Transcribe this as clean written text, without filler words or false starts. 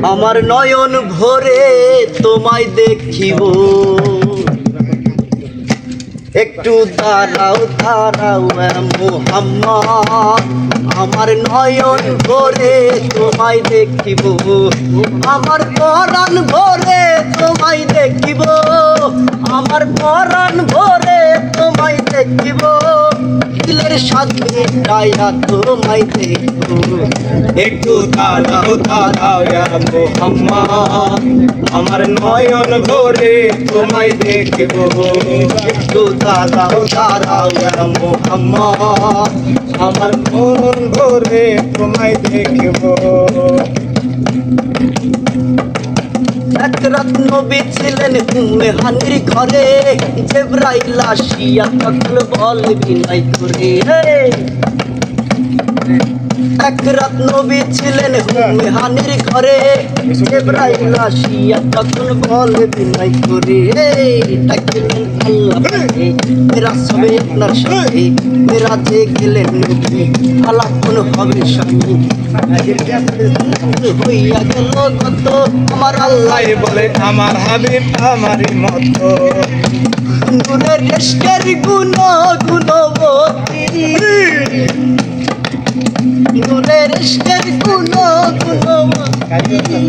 আমার নয়ন ভরে তোমায় দেখিব, একটু দাঁড়াও দাঁড়াও মুহাম্মদ। আমার নয়ন ভরে তোমায় দেখিব, আমার পরাণ ভরে তোমায় দেখিব, আমার পরাণ ভরে তোমায় দেখিব, দিলের সাথে গায়া তোমায় দেখব। একটু দাঁড়াও দাঁড়াও মুহাম্মদ, আমার নয়ন ভরে তোমায় দেখব। একটু দাঁড়াও দাঁড়াও মুহাম্মদ, আমার মন ভরে তোমায় দেখব। এক রাত নবী ছিলেন হুমে হানির ঘরে, জিবরাইল আসিয়া তখন বলবি নাই করে। এক রাত নবী ছিলেন হুমে হানির ঘরে, জিবরাইল আসিয়া তখন বলবি নাই করে। ডাকলেন আল্লাহ পাকে, মেরাজ হবে আপনার সাথে, মেরাজে গেলেন নবী, আলাপন হবে স্বামী। হইয়া গেল কত আমার আল্লাহ তাই বলে আমার হাবিব আমারই মতো, নূরের ইশকের গুণবতী, নূরের ইশকের গুণবতী।